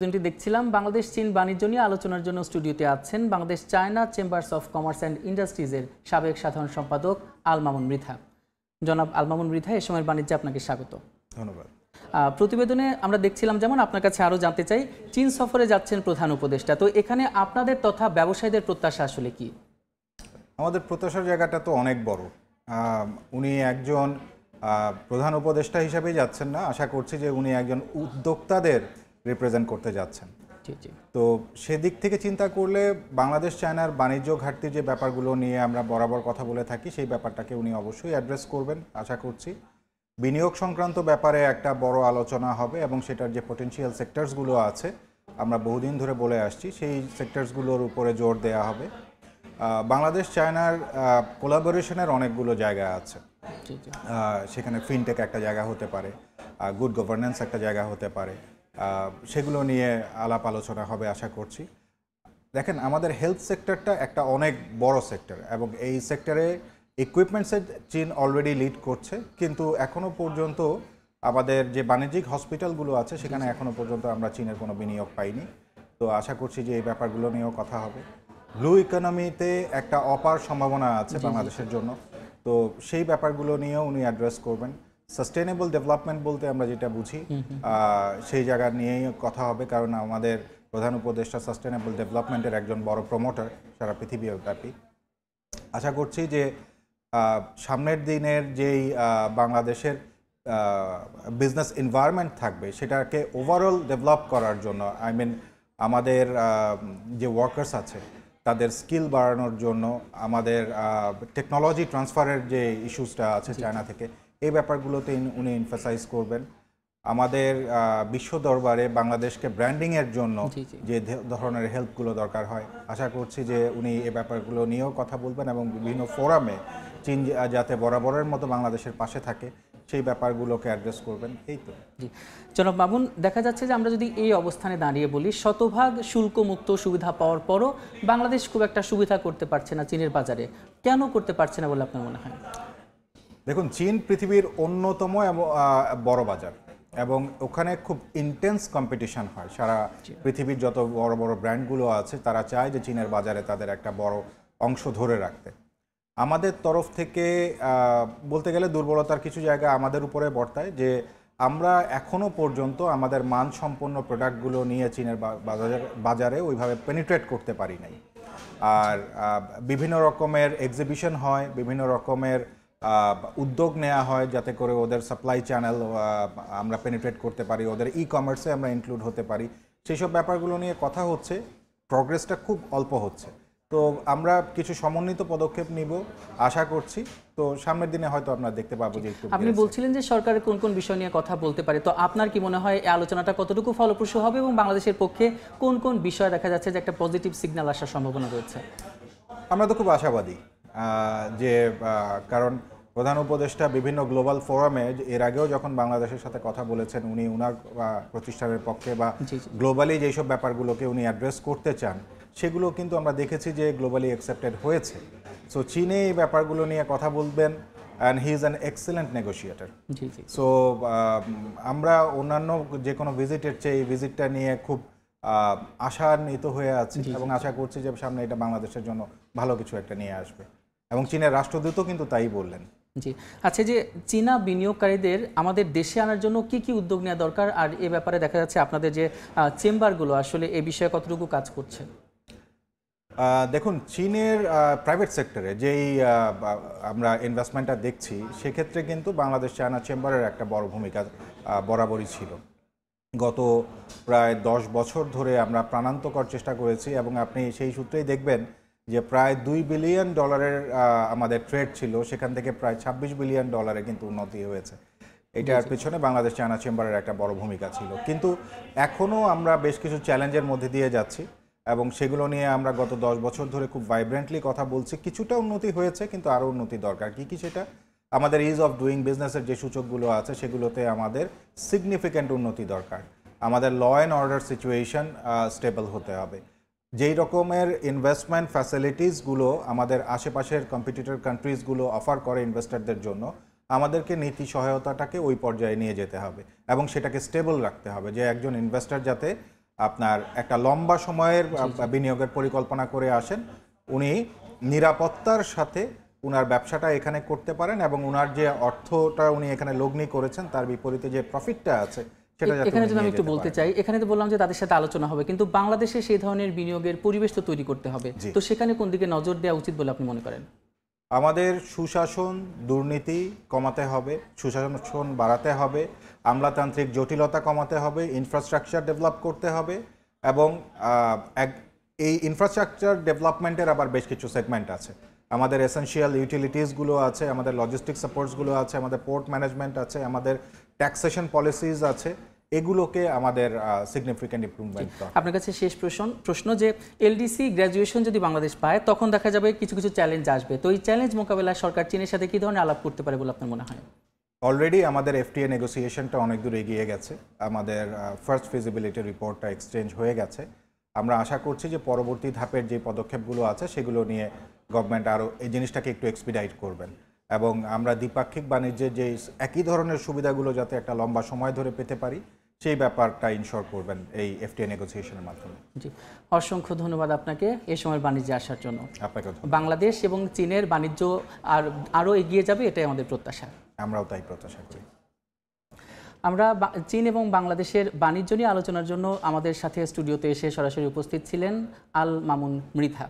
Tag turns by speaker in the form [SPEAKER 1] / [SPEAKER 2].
[SPEAKER 1] টি দেখছিলাম বাংলাদেশ চীন বাণিজ্য নিয়ে আলোচনার জন্য স্টুডিওতে আছেন Bangladesh China chambers of commerce and ইন্ডাস্ট্রিজের সাবেক সাধারণ সম্পাদক আল মামুন মৃধা। জনাব আল মামুন মৃধা, এ সময়ের বাণিজ্যে আপনাকে স্বাগত।
[SPEAKER 2] ধন্যবাদ।
[SPEAKER 1] প্রতিবেদনে আমরা দেখছিলাম, যেমন আপনার কাছে আরও জানতে চাই, চীন সফরে যাচ্ছেন প্রধান উপদেষ্টা, তো এখানে আপনাদের তথা ব্যবসায়ীদের প্রত্যাশা আসলে কি?
[SPEAKER 2] আমাদের প্রত্যাশার জায়গাটা তো অনেক বড়। উনি একজন প্রধান উপদেষ্টা হিসেবেই যাচ্ছেন না, আশা করছি যে উনি একজন উদ্যোক্তাদের রিপ্রেজেন্ট করতে যাচ্ছেন। তো সেদিক থেকে চিন্তা করলে বাংলাদেশ চায়নার বাণিজ্য ঘাটতির যে ব্যাপারগুলো নিয়ে আমরা বরাবর কথা বলে থাকি, সেই ব্যাপারটাকে উনি অবশ্যই অ্যাড্রেস করবেন আশা করছি। বিনিয়োগ সংক্রান্ত ব্যাপারে একটা বড় আলোচনা হবে এবং সেটার যে পটেনশিয়াল সেক্টরসগুলো আছে, আমরা বহুদিন ধরে বলে আসছি, সেই সেক্টরসগুলোর উপরে জোর দেওয়া হবে। বাংলাদেশ চায়নার কোলাবোরেশনের অনেকগুলো জায়গা আছে, সেখানে ফিনটেক একটা জায়গা হতে পারে, গুড গভর্নেন্স একটা জায়গা হতে পারে, সেগুলো নিয়ে আলাপ আলোচনা হবে আশা করছি। দেখেন, আমাদের হেলথ সেক্টরটা একটা অনেক বড় সেক্টর এবং এই সেক্টরে ইকুইপমেন্টসের চীন অলরেডি লিড করছে, কিন্তু এখনও পর্যন্ত আমাদের যে বাণিজ্যিক হসপিটালগুলো আছে সেখানে এখনও পর্যন্ত আমরা চীনের কোনো বিনিয়োগ পাইনি। তো আশা করছি যে এই ব্যাপারগুলো নিয়েও কথা হবে। ব্লু ইকোনমিতে একটা অপার সম্ভাবনা আছে বাংলাদেশের জন্য, তো সেই ব্যাপারগুলো নিয়েও উনি অ্যাড্রেস করবেন। সাস্টেনেবল ডেভেলপমেন্ট বলতে আমরা যেটা বুঝি, সেই জায়গা নিয়েই কথা হবে, কারণ আমাদের প্রধান উপদেষ্টা সাস্টেনেবল ডেভেলপমেন্টের একজন বড় প্রমোটার সারা পৃথিবীব্যাপী। আশা করছি যে সামনের দিনের যেই বাংলাদেশের বিজনেস এনভায়রনমেন্ট থাকবে সেটাকে ওভারঅল ডেভেলপ করার জন্য, আমাদের যে ওয়ার্কার্স আছে তাদের স্কিল বাড়ানোর জন্য, আমাদের টেকনোলজি ট্রান্সফারের যে ইস্যুসটা আছে চায়না থেকে, এই ব্যাপারগুলোতে উনি এমফাসাইজ করবেন। আমাদের বিশ্ব দরবারে বাংলাদেশকে ব্র্যান্ডিংয়ের জন্য যে ধরনের হেল্পগুলো দরকার হয়, আশা করছি যে উনি এই ব্যাপারগুলো নিয়েও কথা বলবেন এবং বিভিন্ন ফোরামে চীন যাতে বরাবরের মতো বাংলাদেশের পাশে থাকে সেই ব্যাপারগুলোকে অ্যাড্রেস করবেন। এই তো
[SPEAKER 1] জনাব মামুন, দেখা যাচ্ছে যে আমরা যদি এই অবস্থানে দাঁড়িয়ে বলি, শতভাগ শুল্কমুক্ত সুবিধা পাওয়ার পরও বাংলাদেশ খুব একটা সুবিধা করতে পারছে না চীনের বাজারে। কেন করতে পারছে না বলে আপনার মনে হয়?
[SPEAKER 2] দেখুন, চীন পৃথিবীর অন্যতম বড় বাজার এবং ওখানে খুব ইন্টেন্স কম্পিটিশন হয়। সারা পৃথিবীর যত বড় বড় ব্র্যান্ডগুলো আছে তারা চায় যে চীনের বাজারে তাদের একটা বড় অংশ ধরে রাখতে। আমাদের তরফ থেকে বলতে গেলে দুর্বলতার কিছু জায়গা আমাদের উপরে বর্তায়, যে আমরা এখনও পর্যন্ত আমাদের মানসম্পন্ন প্রোডাক্টগুলো নিয়ে চীনের বাজারে ওইভাবে পেনিট্রেট করতে পারি নাই। আর বিভিন্ন রকমের এক্সিবিশন হয়, বিভিন্ন রকমের উদ্যোগ নেওয়া হয় যাতে করে ওদের সাপ্লাই চ্যানেল আমরা পেনিট্রেট করতে পারি, ওদের ই কমার্সে আমরা ইনক্লুড হতে পারি। সেই সব ব্যাপারগুলো নিয়ে কথা হচ্ছে, প্রগ্রেসটা খুব অল্প হচ্ছে। তো আমরা কিছু সমন্বিত পদক্ষেপ নিব আশা করছি। তো সামনের দিনে হয়তো আমরা দেখতে পাবো যে
[SPEAKER 1] আপনি বলছিলেন যে সরকারের কোন কোন বিষয় নিয়ে কথা বলতে পারে, তো আপনার কি মনে হয় এই আলোচনাটা কতটুকু ফলপ্রসূ হবে এবং বাংলাদেশের পক্ষে কোন কোন বিষয় দেখা যাচ্ছে যে একটা পজিটিভ সিগন্যাল আসার সম্ভাবনা রয়েছে?
[SPEAKER 2] আমরা তো খুব আশাবাদী, যে কারণ প্রধান উপদেষ্টা বিভিন্ন গ্লোবাল ফোরামে এর আগেও যখন বাংলাদেশের সাথে কথা বলেছেন, উনি উনার প্রতিষ্ঠানের পক্ষে বা গ্লোবালি যেসব ব্যাপারগুলোকে উনি অ্যাড্রেস করতে চান সেগুলো কিন্তু আমরা দেখেছি যে গ্লোবালি অ্যাকসেপ্টেড হয়েছে। সো চীনে এই ব্যাপারগুলো নিয়ে কথা বলবেন, and he is an excellent negotiator. So আমরা অন্যান্য যে কোনো ভিজিটের চেয়ে এই ভিজিটটা নিয়ে খুব আশান্বিত হয়ে আছি এবং আশা করছি যে সামনে এটা বাংলাদেশের জন্য ভালো কিছু একটা নিয়ে আসবে, এবং চীনের রাষ্ট্রদূতও কিন্তু তাই বললেন।
[SPEAKER 1] জি, আচ্ছা, যে চীনা বিনিয়োগকারীদের আমাদের দেশে আনার জন্য কি কি উদ্যোগ নেওয়া দরকার, আর এ ব্যাপারে দেখা যাচ্ছে আপনাদের যে চেম্বারগুলো আসলে এই বিষয়ে কতটুকু কাজ করছে?
[SPEAKER 2] দেখুন, চীনের প্রাইভেট সেক্টরে যেই আমরা ইনভেস্টমেন্টটা দেখছি সেক্ষেত্রে কিন্তু বাংলাদেশ চায়না চেম্বারের একটা বড় ভূমিকা বরাবরই ছিল। গত প্রায় 10 বছর ধরে আমরা প্রাণান্তকর চেষ্টা করেছি এবং আপনি সেই সূত্রেই দেখবেন যে প্রায় $2 বিলিয়ন আমাদের ট্রেড ছিল, সেখান থেকে প্রায় $26 বিলিয়ন কিন্তু উন্নতি হয়েছে। এটার পেছনে বাংলাদেশ চায়না চেম্বারের একটা বড় ভূমিকা ছিল, কিন্তু এখনও আমরা বেশ কিছু চ্যালেঞ্জের মধ্যে দিয়ে যাচ্ছি এবং সেগুলো নিয়ে আমরা গত 10 বছর ধরে খুব ভাইব্রেন্টলি কথা বলছি। কিছুটা উন্নতি হয়েছে, কিন্তু আরও উন্নতি দরকার। কি সেটা? আমাদের ইজ অফ ডুইং বিজনেসের যে সূচকগুলো আছে সেগুলোতে আমাদের সিগনিফিক্যান্ট উন্নতি দরকার। আমাদের law and order situation stable হতে হবে। যেই রকমের ইনভেস্টমেন্ট ফ্যাসিলিটিসগুলো আমাদের আশেপাশের কম্পিটিটর কান্ট্রিজগুলো অফার করে ইনভেস্টরদের জন্য, আমাদেরকে নীতি সহায়তাটাকে ওই পর্যায়ে নিয়ে যেতে হবে এবং সেটাকে স্টেবল রাখতে হবে, যে একজন ইনভেস্টর যাতে আপনার একটা লম্বা সময়ের বিনিয়োগের পরিকল্পনা করে আসেন, উনি নিরাপত্তার সাথে উনার ব্যবসাটা এখানে করতে পারেন এবং উনার যে অর্থটা উনি এখানে লগ্নি করেছেন তার বিপরীতে যে প্রফিটটা আছে সেটা যাতে
[SPEAKER 1] এখানে
[SPEAKER 2] উনি
[SPEAKER 1] যদি আমি
[SPEAKER 2] নিয়ে
[SPEAKER 1] একটু
[SPEAKER 2] যেতে
[SPEAKER 1] বলতে
[SPEAKER 2] পারেন।
[SPEAKER 1] চাই, এখানে তো বললাম যে তাদের সাথে আলোচনা হবে, কিন্তু বাংলাদেশে সেই ধরনের বিনিয়োগের পরিবেশ তো তৈরি করতে হবে। তো সেখানে কোন দিকে নজর দেওয়া উচিত বলে আপনি মনে করেন?
[SPEAKER 2] আমাদের সুশাসন, দুর্নীতি কমাতে হবে, সুশাসন বাড়াতে হবে, আমলাতান্ত্রিক জটিলতা কমাতে হবে, ইনফ্রাস্ট্রাকচার ডেভেলপ করতে হবে এবং এই ইনফ্রাস্ট্রাকচার ডেভেলপমেন্টের আবার বেশ কিছু সেগমেন্ট আছে। আমাদের এসেনশিয়াল ইউটিলিটিসগুলো আছে, আমাদের লজিস্টিক সাপোর্টসগুলো আছে, আমাদের পোর্ট ম্যানেজমেন্ট আছে, আমাদের ট্যাক্সেশন পলিসিস আছে, এগুলোকে আমাদের সিগনিফিক্যান্ট ইমপ্রুভমেন্ট দরকার।
[SPEAKER 1] আপনার কাছে শেষ প্রশ্ন যে এলডিসি গ্র্যাজুয়েশন যদি বাংলাদেশ পায় তখন দেখা যাবে কিছু কিছু চ্যালেঞ্জ আসবে, তো এই চ্যালেঞ্জ মোকাবেলায় সরকার চীনের সাথে কি ধরনের আলাপ করতে পারে বলে আপনার মনে হয়?
[SPEAKER 2] অলরেডি আমাদের এফটিএ নেগোসিয়েশনটা অনেক দূর এগিয়ে গেছে, আমাদের ফার্স্ট ফিজিবিলিটি রিপোর্টটা এক্সচেঞ্জ হয়ে গেছে। আমরা আশা করছি যে পরবর্তী ধাপের যে পদক্ষেপগুলো আছে সেগুলো নিয়ে গভর্নমেন্ট আরও এই জিনিসটাকে একটু এক্সপিডাইট করবেন এবং আমরা দ্বিপাক্ষিক বাণিজ্যের যে একই ধরনের সুবিধাগুলো যাতে একটা লম্বা সময় ধরে পেতে পারি সেই ব্যাপারটা ইনশোর করবেন এই এফটিএ নেগোসিয়েশনের মাধ্যমে।
[SPEAKER 1] জি, অসংখ্য ধন্যবাদ আপনাকে এই সময় বাণিজ্যে আসার জন্য।
[SPEAKER 2] আপনাকে
[SPEAKER 1] বাংলাদেশ এবং চীনের বাণিজ্য আরও এগিয়ে যাবে, এটাই আমাদের প্রত্যাশা।
[SPEAKER 2] আমরাও তাই প্রত্যাশা করি।
[SPEAKER 1] আমরা চীন এবং বাংলাদেশের বাণিজ্য নিয়ে আলোচনার জন্য আমাদের সাথে স্টুডিওতে এসে সরাসরি উপস্থিত ছিলেন আল মামুন মৃধা।